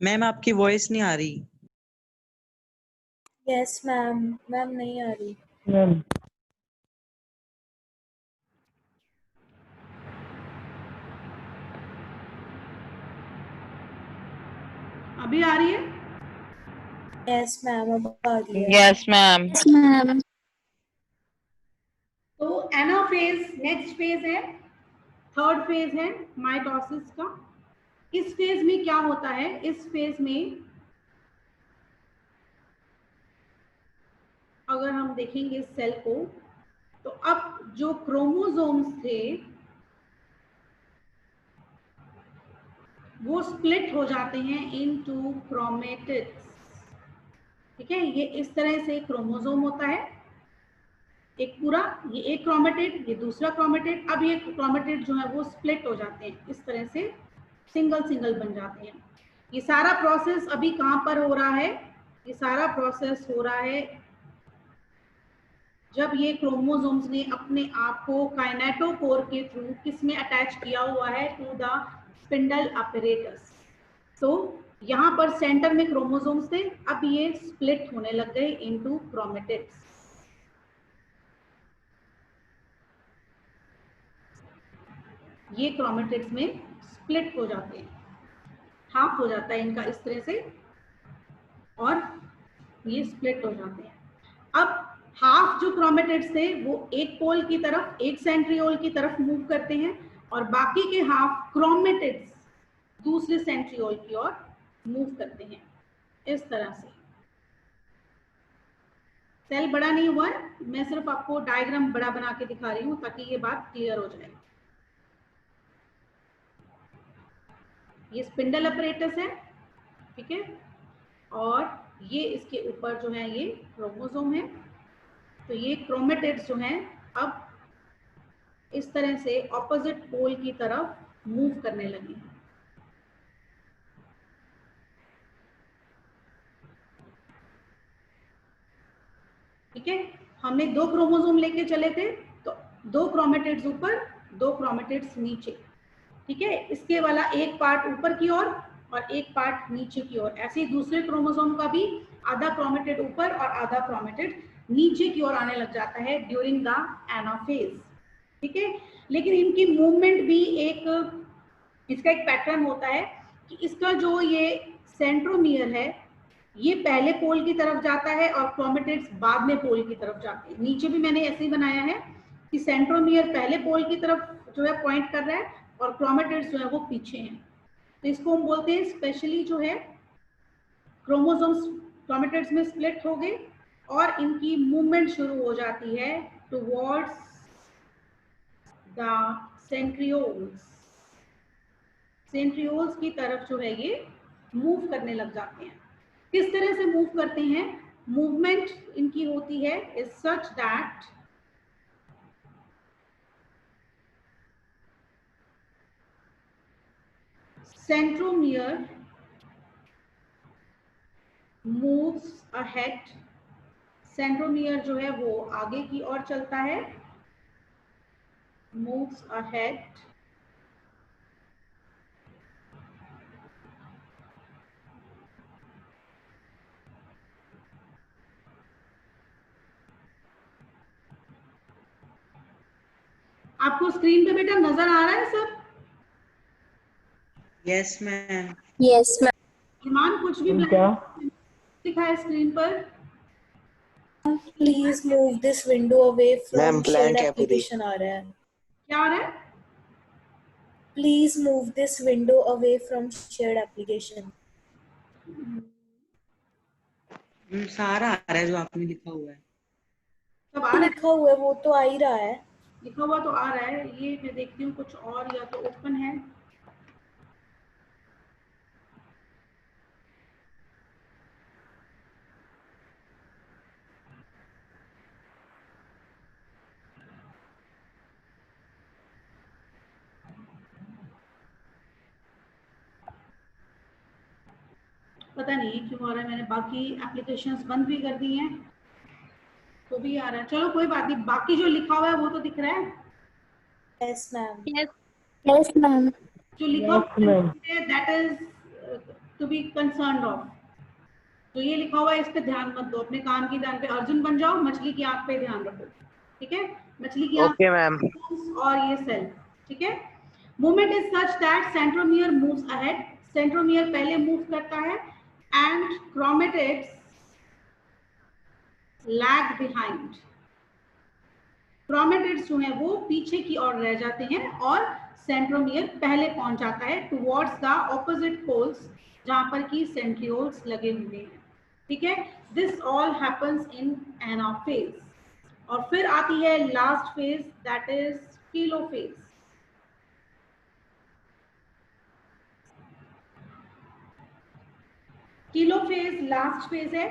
Ma'am आपकी voice नहीं आ रही। यस मैम, मैम नहीं आ रही। मैम अभी आ रही है? यस मैम, अब आ रही है। Yes ma'am. Yes ma'am. तो एनाफेज नेक्स्ट फेज है, थर्ड फेज है माइटोसिस का। इस फेज में क्या होता है? इस फेज में अगर हम देखेंगे इस सेल को, तो अब जो क्रोमोसोम्स थे वो स्प्लिट हो जाते हैं इनटू क्रोमेटिड्स। ठीक है, ये इस तरह से क्रोमोसोम होता है, एक पूरा, ये एक क्रोमेटिड, ये दूसरा क्रोमेटिड। अब ये क्रोमेटिड जो है वो स्प्लिट हो जाते हैं, इस तरह से सिंगल सिंगल बन जाते हैं। ये सारा प्रोसेस अभी कहाँ पर हो रहा है? ये सारा प्रोसेस हो रहा है जब ये क्रोमोसोम्स ने अपने आप को काइनेटोकोर के थ्रू किस में अटैच किया हुआ है? To the spindle apparatus. तो यहाँ पर सेंटर में क्रोमोसोम्स थे, अब ये स्प्लिट होने लग गए इनटू क्रोमेटिड्स। ये क्रोमेटिड्स में स्प्लिट हो जाते हैं, हाफ हो जाता है इनका इस तरह से, और ये स्प्लिट हो जाते हैं। अब हाफ जो क्रोमेटिड्स थे वो एक पोल की तरफ, एक सेंट्रियोल की तरफ मूव करते हैं, और बाकी के हाफ क्रोमेटिड्स दूसरे सेंट्रियोल की ओर मूव करते हैं, इस तरह से। सेल बड़ा नहीं हुआ है, मैं सिर्फ आपको डायग्राम बड़ा बना के दिखा रही हूँ ताकि ये बात क्लियर हो जाए। ये स्पिंडल अपरेटस है, ठीक है, और ये इसके ऊपर जो है ये क्रोमोसोम है। तो ये क्रोमेटिड्स जो हैं अब इस तरह से ऑपोजिट पोल की तरफ मूव करने लगे हैं। ठीक है, हमने दो क्रोमोसोम लेके चले थे, तो दो क्रोमेटिड्स ऊपर, दो क्रोमेटिड्स नीचे। ठीक है, इसके वाला एक पार्ट ऊपर की ओर और एक पार्ट नीचे की ओर। ऐसे ही दूसरे क्रोमोसोम का भी आधा क्रोमेटिड ऊपर और आधा क्रोमेटिड नीचे की ओर आने लग जाता है ड्यूरिंग द एनाफेज। ठीक है, लेकिन इनकी मूवमेंट भी एक, इसका एक पैटर्न होता है कि इसका जो ये सेंट्रोमियर है ये पहले पोल की तरफ जाता है और क्रोमेटिड्स बाद में पोल की तरफ जाते हैं। नीचे भी मैंने ऐसे ही बनाया है कि सेंट्रोमियर पहले पोल की तरफ जो है पॉइंट कर रहा है और क्रोमेटिड्स जो है वो पीछे हैं। तो इसको हम बोलते हैं स्पेशली जो है क्रोमोसोम्स क्रोमेटिड्स में स्प्लिट हो गए और इनकी मूवमेंट शुरू हो जाती है टुवर्ड्स द सेंट्रियोल्स। सेंट्रियोल्स की तरफ जो है ये मूव करने लग जाते हैं। किस तरह से मूव करते हैं? मूवमेंट इनकी होती है is such that centromere moves ahead. Centromere जो है वो आगे की ओर चलता है, मूव्स अहेड, आपको स्क्रीन पे बेटा नजर आ रहा है सब? Yes ma'am. Yes ma'am. Iman कुछ भी दिखा है स्क्रीन पर? Please move this window away from ma'am shared blank है पूरी। एप्लीकेशन आ रहा है। क्या आ रहा है? Please move this window away from shared application. सारा आ रहा है जो आपने लिखा हुआ है। सब आ रहा है, लिखा हुआ है वो तो आ ही रहा है। लिखा हुआ तो आ रहा है। ये मैं देखती हूँ कुछ और या तो ओपन है। पता नहीं क्यों आ रहा है, मैंने बाकी एप्लीकेशंस बंद भी कर दी हैं तो भी आ रहा है। चलो कोई बात नहीं, बाकी जो लिखा हुआ है वो तो दिख रहा है। Yes ma'am. Yes ma'am. जो लिखा हुआ है that is to be concerned of. तो ये लिखा हुआ है, इस पे ध्यान मत दो, अपने काम की ध्यान पे अर्जुन बन जाओ, मछली की आंख पे ध्यान रखो, ठीक है? मछली की आंख ओके मैम। और ये सेल, ठीक है? Movement is such that centromere moves ahead, centromere पहले मूव करता है and chromatids lag behind. Chromatids जो है वो पीछे की ओर रह जाते हैं और सेंट्रोमियर पहले पहुंच जाता है टुवर्ड्स द ऑपोजिट पोल्स, जहां पर की सेंट्रियोल्स लगे हुए हैं, ठीक है? This all happens in anaphase. और फिर आती है last phase, that is telophase. Telophase last phase है।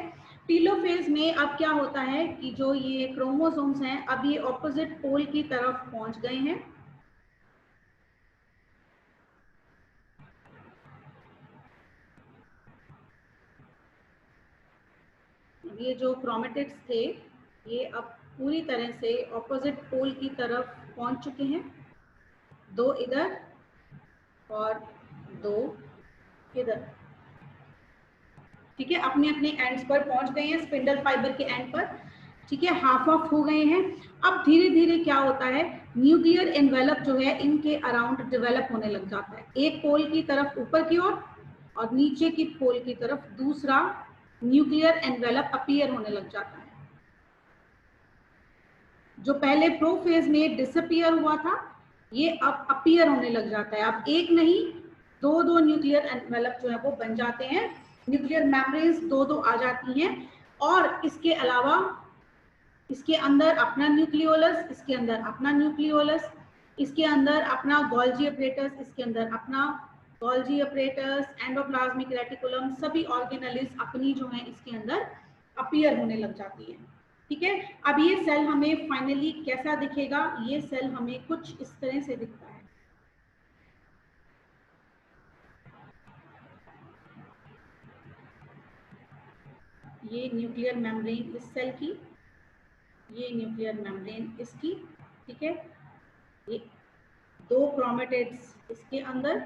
टीलोफेज में अब क्या होता है कि जो ये क्रोमोसोम्स हैं अब ये ऑपोजिट पोल की तरफ पहुंच गए हैं। ये जो क्रोमेटिड्स थे ये अब पूरी तरह से ऑपोजिट पोल की तरफ पहुंच चुके हैं, दो इधर और दो इधर, ठीक है? अपने अपने एंड्स पर पहुंच गए हैं, स्पिंडल फाइबर के एंड पर, ठीक है? हाफ ऑफ हो गए हैं। अब धीरे धीरे क्या होता है, न्यूक्लियर एनवेलप जो है इनके अराउंड डेवलप होने लग जाता है, एक पोल की तरफ ऊपर की ओर और नीचे की पोल की तरफ दूसरा न्यूक्लियर एनवेलप अपीयर होने लग जाता है। जो पहले प्रोफेज में डिसअपीयर हुआ था ये अब अपीयर होने लग जाता है। अब एक नहीं दो दो न्यूक्लियर एनवेलप जो है वो बन जाते हैं, न्यूक्लियर मेम्ब्रेन्स दो दो आ जाती हैं, और इसके अलावा इसके अंदर अपना न्यूक्लियोलस, इसके अंदर अपना न्यूक्लियोलस, इसके अंदर अपना गोल्जी अपरेटस, इसके अंदर अपना गोल्जी अपरेटस, एंडोप्लाज्मिक रेटिकुलम, सभी ऑर्गेनेलिस अपनी जो है इसके अंदर अपीयर होने लग जाती है, ठीक है? अब ये सेल हमें फाइनली कैसा दिखेगा, ये सेल हमें कुछ इस तरह से दिखता है। ये न्यूक्लियर मेम्ब्रेन इस सेल की, ये न्यूक्लियर मेम्ब्रेन इसकी, ठीक है? ये दो क्रोमेटिड्स इसके अंदर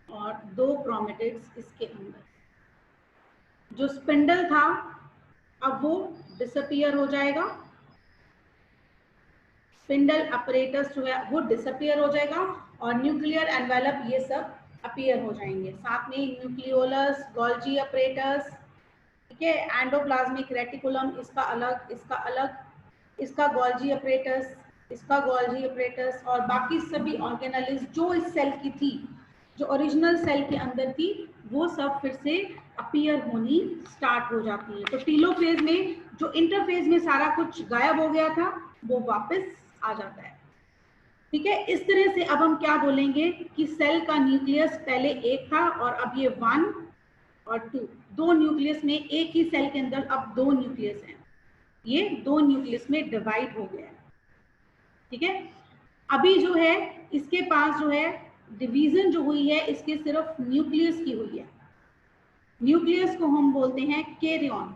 और दो क्रोमेटिड्स इसके अंदर। जो स्पिंडल था अब वो डिसअपीयर हो जाएगा, स्पिंडल अपरेटस जो है वो डिसअपीयर हो जाएगा और न्यूक्लियर एनवेलप ये सब अपीयर हो जाएंगे, साथ में न्यूक्लियोलस, गोल्जी अपरेटस, ठीक है? एंडोप्लाज्मिक रेटिकुलम इसका अलग, इसका अलग, इसका गोल्जी अपरेटस, इसका गोल्जी अपरेटस, और बाकी सभी ऑर्गेनेलिस जो इस सेल की थी, जो ओरिजिनल सेल के अंदर थी, वो सब फिर से अपीयर होनी स्टार्ट हो जाती है। तो टीलोफेज में जो इंटरफेज में सारा कुछ गायब हो गया था वो वापस आ जाता है, ठीक है? इस तरह से अब हम क्या बोलेंगे कि सेल का न्यूक्लियस पहले एक था और अब ये 1 और 2, दो न्यूक्लियस में, एक ही सेल के अंदर अब दो न्यूक्लियस हैं, ये दो न्यूक्लियस में डिवाइड हो गया है, ठीक है? अभी जो है इसके पास जो है डिवीजन जो हुई है इसके सिर्फ न्यूक्लियस की हुई है, न्यूक्लियस को हम बोलते हैं कैरियन।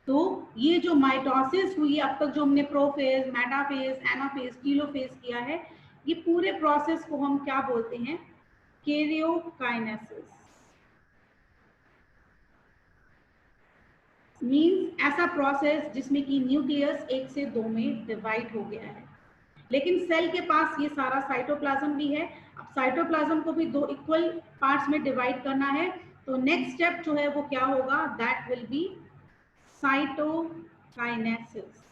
तो ये जो माइटोसिस हुई है अब तक, जो हमने प्रोफेज, मेटाफेज, एनाफेज, टीलोफेज किया है, ये पूरे प्रोसेस को हम क्या बोलते हैं, कैरियोकाइनेसिस। मीन्स ऐसा प्रोसेस जिसमें कि न्यूक्लियस 1 से 2 में डिवाइड हो गया है। लेकिन सेल के पास ये सारा साइटोप्लाज्म भी है। अब साइटोप्लाज्म को भी 2 इक्वल पार्ट्स में डिवाइड करना है, तो नेक्स्ट स्टेप जो है वो क्या होगा, दैट विल बी साइटोकाइनेसिस,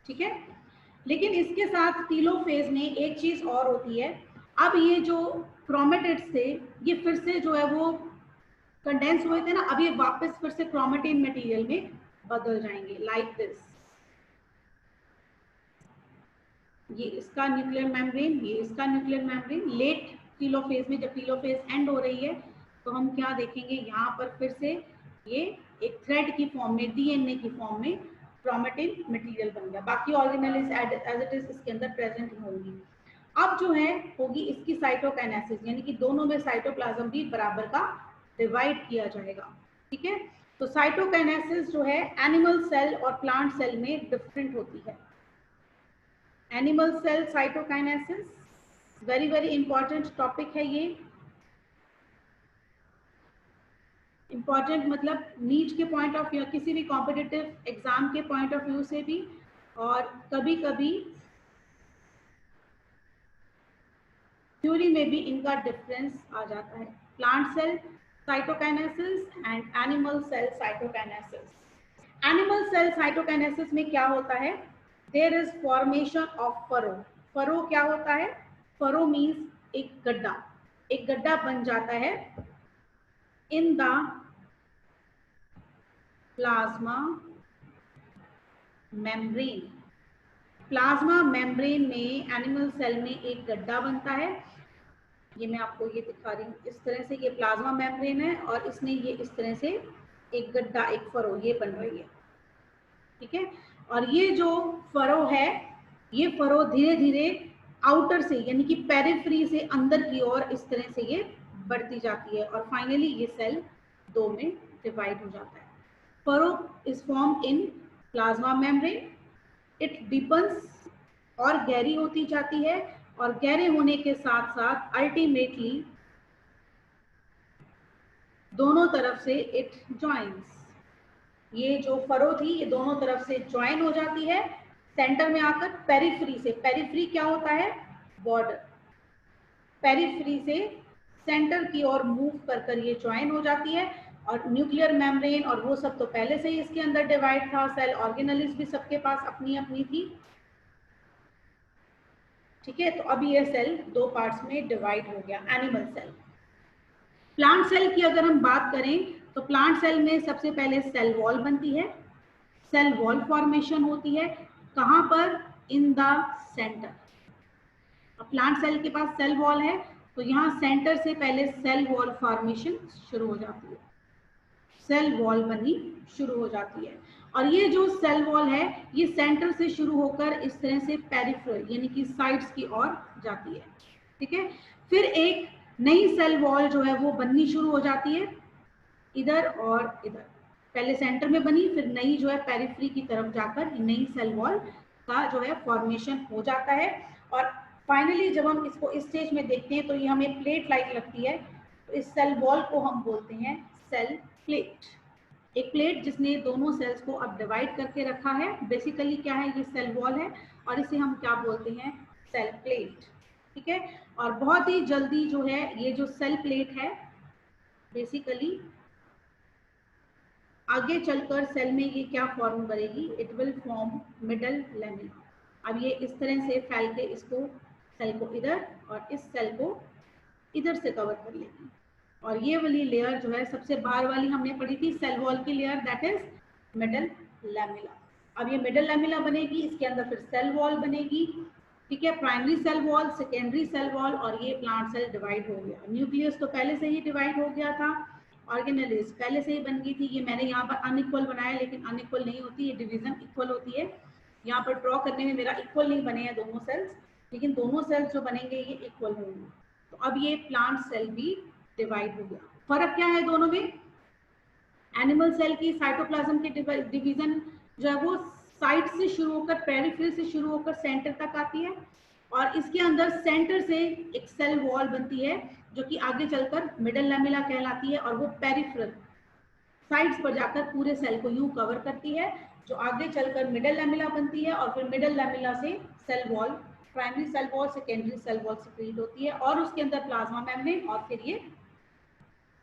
ठीक है? लेकिन इसके साथ टीलोफेज में एक चीज और होती है, अब ये जो क्रोमेटिड्स थे ये फिर से जो है वो कंडेंस हुए थे ना, अब ये वापस फिर से क्रोमेटिन मटेरियल में बदल जाएंगे, लाइक दिस। ये इसका न्यूक्लियर मेम्ब्रेन, ये इसका न्यूक्लियर मेम्ब्रेन। लेट टीलोफेज में, जब टीलोफेज एंड हो रही है, तो हम क्या देखेंगे, यहाँ पर फिर से ये एक थ्रेड की फॉर्म में, डीएनए की फॉर्म में क्रोमेटिन मटेरियल बन गया। बाकी ऑर्गेनेल्स एज इट इज इसके अंदर प्रेजेंट होंगी। अब जो है होगी इसकी साइटोकाइनेसिस, यानी कि दोनों में साइटोप्लाज्म भी बराबर का डिवाइड किया जाएगा, ठीक है? तो साइटोकाइनेसिस जो है एनिमल सेल और प्लांट सेल में डिफरेंट होती है। Animal cell cytokinesis, very very important topic है ये। इंपॉर्टेंट मतलब नीट के पॉइंट ऑफ व्यू, किसी भी कॉम्पिटिटिव एग्जाम के पॉइंट ऑफ व्यू से भी, और कभी कभी थ्योरी में भी इनका डिफरेंस आ जाता है। Plant cell cytokinesis and animal cell cytokinesis. Animal cell cytokinesis में क्या होता है, there is formation of furrow. Furrow क्या होता है, फरो मीन्स एक गड्ढा, एक गड्ढा बन जाता है in the plasma membrane. Plasma membrane में एनिमल सेल में एक गड्ढा बनता है। ये मैं आपको ये दिखा रही हूँ, इस तरह से ये प्लाज्मा मेम्ब्रेन है और इसमें ये इस तरह से एक गड्ढा, एक फरो ये बन रही है, ठीक है। और ये जो फरो है, ये फरो धीरे धीरे आउटर से यानी कि पेरिफेरी से अंदर की ओर इस तरह से ये बढ़ती जाती है और फाइनली ये सेल दो में डिवाइड हो जाता है। Furrow is form in plasma membrane, it deepens और गहरी होती जाती है और गहरे होने के साथ साथ अल्टीमेटली दोनों तरफ से इट जॉइंस। ये जो फरो थी ये दोनों तरफ से ज्वाइन हो जाती है सेंटर में आकर पेरिफेरी से। पेरिफेरी क्या होता है, बॉर्डर। पेरिफेरी से सेंटर की ओर मूव कर ये ज्वाइन हो जाती है और न्यूक्लियर मेम्ब्रेन और वो सब तो पहले से ही इसके अंदर डिवाइड था। सेल ऑर्गेनेल्स भी सबके पास अपनी अपनी थी, ठीक है। तो अभी ये सेल दो पार्ट्स में डिवाइड हो गया, एनिमल सेल। प्लांट सेल की अगर हम बात करें तो प्लांट सेल में सबसे पहले सेल वॉल बनती है। सेल वॉल फॉर्मेशन होती है कहां पर, इन द सेंटर। अब प्लांट सेल के पास सेल वॉल है तो यहाँ सेंटर से पहले सेल वॉल फॉर्मेशन शुरू हो जाती है, सेल वॉल बननी शुरू हो जाती है। और ये जो सेल वॉल है ये सेंटर से शुरू होकर इस तरह से पेरिफेरल यानी कि साइड्स की ओर जाती है, ठीक है। फिर एक नई सेल वॉल जो है वो बननी शुरू हो जाती है इधर और इधर। पहले सेंटर में बनी, फिर नई जो है पेरिफेरी की तरफ जाकर नई सेल वॉल का जो है फॉर्मेशन हो जाता है। और फाइनली जब हम इसको इस स्टेज में देखते हैं तो ये हमें प्लेट लाइक लगती है, तो इस सेल वॉल को हम बोलते हैं सेल प्लेट। एक प्लेट जिसने दोनों सेल्स को अब डिवाइड करके रखा है। बेसिकली क्या है, ये सेल वॉल है और इसे हम क्या बोलते हैं, सेल प्लेट, ठीक है। और बहुत ही जल्दी जो है ये जो सेल प्लेट है बेसिकली आगे चलकर सेल में ये क्या फॉर्म करेगी, it will form middle lamina. अब ये इस तरह से फैल के इसको सेल को इधर और इस सेल को इधर से कवर कर लेगी। और ये वाली लेयर जो है सबसे बाहर वाली हमने पढ़ी थी सेल वॉल की layer, that is middle lamella. अब ये मिडल लैमिला बनेगी, इसके अंदर फिर सेल वॉल बनेगी, ठीक है। Primary cell wall, secondary cell wall, और ये प्लांट सेल डिवाइड हो गया। न्यूक्लियस तो पहले से ही डिवाइड हो गया था, ऑर्गेनेल्स पहले से ही बन गई थी। ये मैंने यहाँ पर अनइक्वल बनाया लेकिन अनइक्वल नहीं होती, ये डिवीजन इक्वल होती है। यहाँ पर ड्रॉ करने में मेरा इक्वल नहीं बने हैं दोनों सेल्स, लेकिन दोनों सेल्स जो बनेंगे ये इक्वल होंगे। तो अब ये प्लांट सेल भी डिवाइड हो गया। फर्क क्या है दोनों में, एनिमल सेल की साइटोप्लाज्म के डिवीजन जो है वो साइड से शुरू होकर पेरिफेरी से शुरू होकर सेंटर तक आती है, और इसके अंदर सेंटर से एक सेल वॉल बनती है जो कि आगे चलकर मिडल लैमिला कहलाती है, और वो पेरिफेरल साइड्स पर जाकर पूरे सेल को यूं कवर करती है, जो आगे चलकर मिडल लैमिला बनती है। और फिर मिडल लैमिला से cell wall, primary cell wall, secondary cell wall secrete होती है, और उसके अंदर प्लाज्मा मेम्ब्रेन, और फिर ये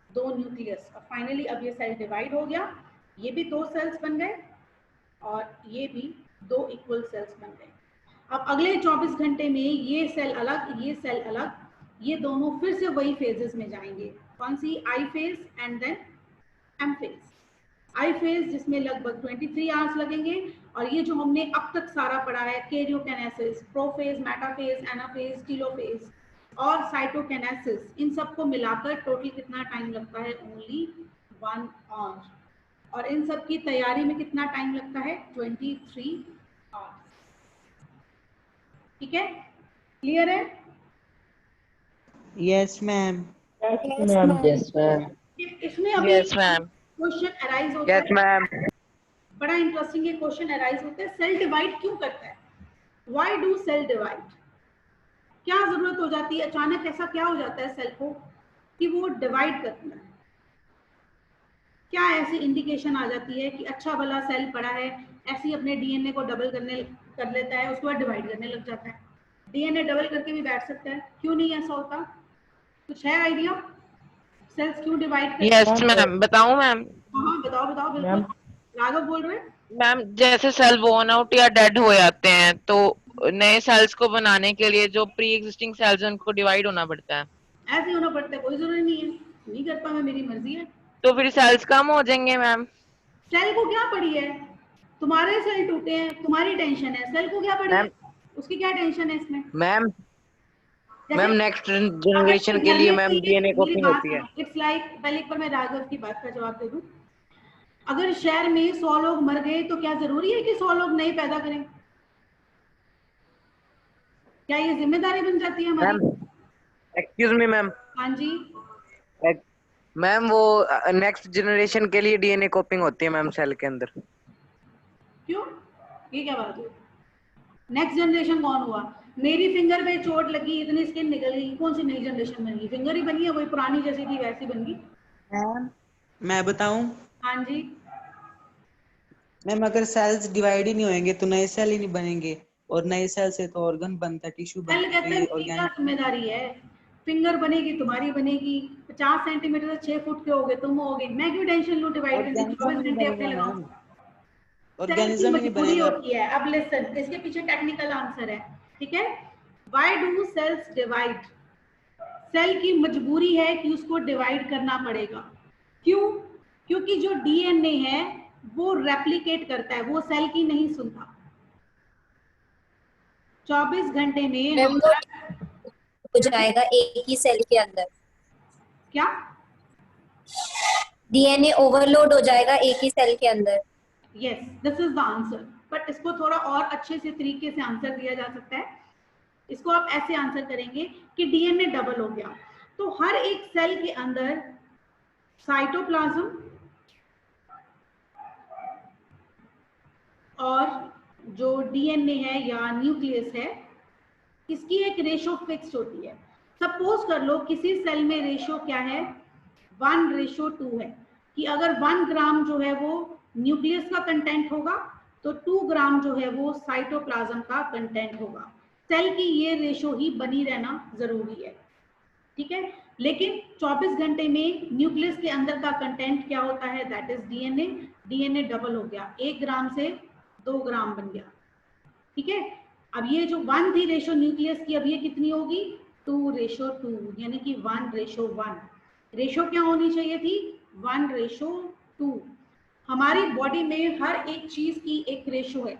दो न्यूक्लियस। और फाइनली अब ये सेल डिवाइड हो गया, ये भी दो सेल्स बन गए और ये भी दो इक्वल सेल्स बन गए। अब अगले 24 घंटे में ये सेल अलग, ये सेल अलग, ये दोनों फिर से वही फेजेस में जाएंगे। कौन सी, I phase and then M phase. I phase जिसमें लगभग 23 आवर्स लगेंगे, और ये जो हमने अब तक सारा पढ़ा है, karyokinesis, prophase, metaphase, anaphase, telophase और साइटोकाइनेसिस, इन सबको मिलाकर टोटल कितना टाइम लगता है, ओनली 1 आवर। और इन सब की तैयारी में कितना टाइम लगता है, 23 आवर्स, ठीक है। क्लियर है? Yes ma'am. Yes, ma'am. इसमें अभी क्वेश्चन अराइज होता है, Yes, ma'am. बड़ा इंटरेस्टिंग ये क्वेश्चन अराइज होता है, सेल डिवाइड क्यों करता है। Why do cell divide? क्या जरूरत हो जाती है, अचानक ऐसा क्या हो जाता है सेल को कि वो डिवाइड करता है? क्या ऐसी इंडिकेशन आ जाती है कि अच्छा भला सेल पड़ा है, ऐसे ही अपने डीएनए को डबल कर लेता है, उसके बाद डिवाइड करने लग जाता है? डीएनए डबल करके भी बैठ सकता है, क्यों नहीं ऐसा होता? कुछ है आइडिया सेल्स क्यों डिवाइड करते हैं? यस मैम, बताऊं मैम? हाँ बताओ बताओ, बिल्कुल। राघव बोल रहे हैं। मैम जैसे सेल बोर्न आउट या डेड हो जाते हैं तो नए सेल्स को बनाने के लिए जो प्री एग्जिस्टिंग सेल्स हैं उनको डिवाइड होना पड़ता है। ऐसे ही होना पड़ता है, कोई जरूरी नहीं है, नहीं करता मैं, मेरी मर्जी है। तो फिर सेल्स कम हो जाएंगे मैम। सेल को क्या पड़ी है? तुम्हारे सेल टूटे हैं, तुम्हारी टेंशन है, सेल को क्या पड़ी है? मैम उसकी क्या टेंशन है इसमें? मैम मैम जैसे नेक्स्ट जनरेशन के लिए मैम डीएनए कॉपिंग होती है। इट्स लाइक, पहले एक बार मैं राघव की बात का जवाब दे दूं। अगर शहर में 100 लोग मर गए तो क्या जरूरी है कि 100 लोग नए पैदा करें? क्या ये जिम्मेदारी बन जाती है मैम हमारी? एक्सक्यूज मी मैम, हाँ जी। मैम वो नेक्स्ट जनरेशन के लिए डीएनए कॉपिंग होती है मैम सेल के अंदर। क्यों, ये क्या बात हुई? नेक्स्ट जनरेशन कौन हुआ? मेरी फिंगर पे चोट लगी, इतनी स्किन निकल गई, कौन सी नई जनरेशन बन गई? फिंगर ही बनी है, वही पुरानी जैसी थी वैसी बन गई। मैं बताऊं हाँ जी। मैम, अगर सेल्स डिवाइड ही नहीं होंगे तो नए सेल ही नहीं बनेंगे, और नए सेल से तो ऑर्गन बनता है, टिश्यू सेल बनता कहते है, हैं तो मेरी क्या ऑर्गेनिक। जिम्मेदारी है? फिंगर बनेगी तुम्हारी बनेगी, 50 सेंटीमीटर से 6 फुट के होगे तुम होगे, मैं क्यों टेंशन लूं डिवाइड करके? ऑर्गेनिज्म 24 ही नहीं घंटे अपने बनेगा लगाओ। मैम, सेल की ऑर्गेनिज्म ही नहीं मजबूरी बनेगा। होती है। अब लिसन, इसके पीछे टेक्निकल आंसर है, ठीक है? Why do cells divide? Cell की मजबूरी है कि उसको डिवाइड करना पड़ेगा। क्यों? क्योंकि जो डीएनए है वो रेप्लिकेट करता है, वो सेल की नहीं सुनता। 24 घंटे में मैम वो हमारा हो जाएगा एक ही सेल के अंदर, क्या? डीएनए ओवरलोड हो जाएगा एक ही सेल के अंदर। Yes, this is the answer. But इसको थोड़ा और अच्छे से तरीके से आंसर दिया जा सकता है। इसको आप ऐसे आंसर करेंगे कि डीएनए डबल हो गया, तो हर एक सेल के अंदर साइटोप्लाज्म और जो डीएनए है या न्यूक्लियस है, इसकी एक रेशो फिक्स्ड होती है। सपोज कर लो किसी सेल में रेशो क्या है, 1:2 है, कि अगर 1 ग्राम जो है वो न्यूक्लियस का कंटेंट होगा तो 2 ग्राम जो है वो साइटोप्लाज्म का कंटेंट होगा। सेल की ये रेशो ही बनी रहना जरूरी है, ठीक है? लेकिन 24 घंटे में न्यूक्लियस के अंदर का कंटेंट क्या होता है? That is DNA. DNA double हो गया, 1 ग्राम से 2 ग्राम बन गया, ठीक है? अब ये जो 1 थी रेशो न्यूक्लियस की, अब ये कितनी होगी? 2:2, यानी कि 1:1। रेशो क्या होनी चाहिए थी? 1:2। हमारी बॉडी में हर एक चीज की एक रेशो है,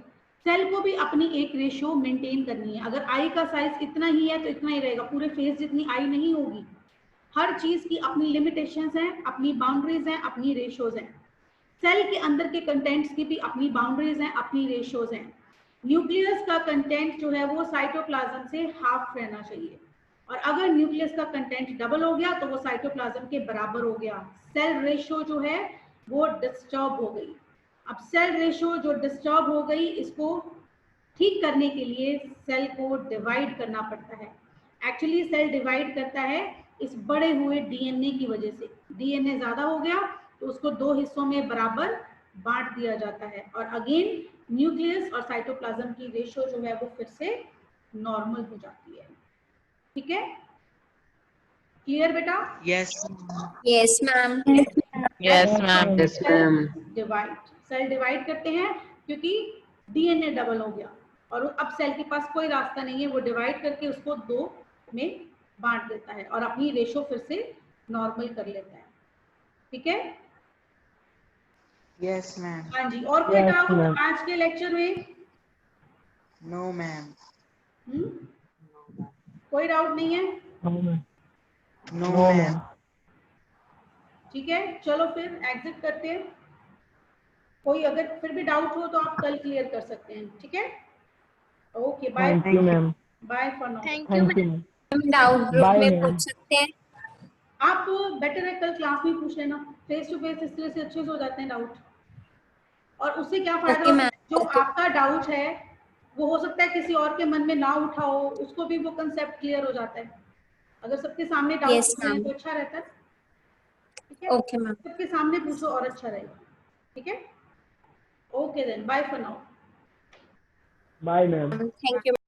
सेल को भी अपनी एक रेशो मेंटेन करनी है। अगर आई का साइज इतना ही है तो इतना ही रहेगा, पूरे फेस जितनी आई नहीं होगी। हर चीज की अपनी लिमिटेशंस हैं, अपनी बाउंड्रीज हैं, अपनी रेशोज हैं। सेल के अंदर के कंटेंट्स की भी अपनी बाउंड्रीज हैं, अपनी रेशोज हैं। न्यूक्लियस का कंटेंट जो है वो साइटोप्लाज्म से हाफ रहना चाहिए, और अगर न्यूक्लियस का कंटेंट डबल हो गया तो वो साइटोप्लाज्म के बराबर हो गया। सेल रेशो जो है वो डिस्टर्ब हो गई। अब सेल रेशो जो डिस्टर्ब हो गई, इसको ठीक करने के लिए सेल को डिवाइड करना पड़ता है। एक्चुअली सेल डिवाइड करता है इस बड़े हुए डीएनए की वजह से। डीएनए ज्यादा हो गया तो उसको 2 हिस्सों में बराबर बांट दिया जाता है, और अगेन न्यूक्लियस और साइटोप्लाज्म की रेशो जो है वो फिर से नॉर्मल हो जाती है, ठीक है? क्लियर बेटा? Yes yes ma'am. Yes ma'am. Yes ma'am. Divide, cell divide करते हैं क्योंकि डीएनए डबल हो गया और अब सेल के पास कोई रास्ता नहीं है, वो डिवाइड करके उसको 2 में बांट देता है और अपनी रेशो फिर से नॉर्मल कर लेता है, ठीक है? Yes ma'am. हाँ जी, और कोई डाउट आज के लेक्चर में? No ma'am. कोई डाउट नहीं है? No ma'am. ठीक है, चलो फिर एग्जिट करते हैं। कोई अगर फिर भी डाउट हो तो आप कल क्लियर कर सकते हैं, ठीक है? Okay, bye bye for now. Thank you ma'am. हम डाउट ग्रुप में पूछ सकते हैं। आप बेटर है कल क्लास में पूछ लेना, फेस टू फेस इस तरह से अच्छे से हो जाते हैं डाउट। और उससे क्या फायदा ओके होता है, मैम। जो आपका डाउट है वो हो सकता है किसी और के मन में ना उठा हो, उसको भी वो कंसेप्ट क्लियर हो जाता है। अगर सबके सामने डाउट Yes, पूछे ma'am. तो अच्छा रहता है। ठीक है, Okay, ma'am. सबके सामने पूछो और अच्छा रहेगा। ठीक है, okay then, bye for now. Bye ma'am. Thank you.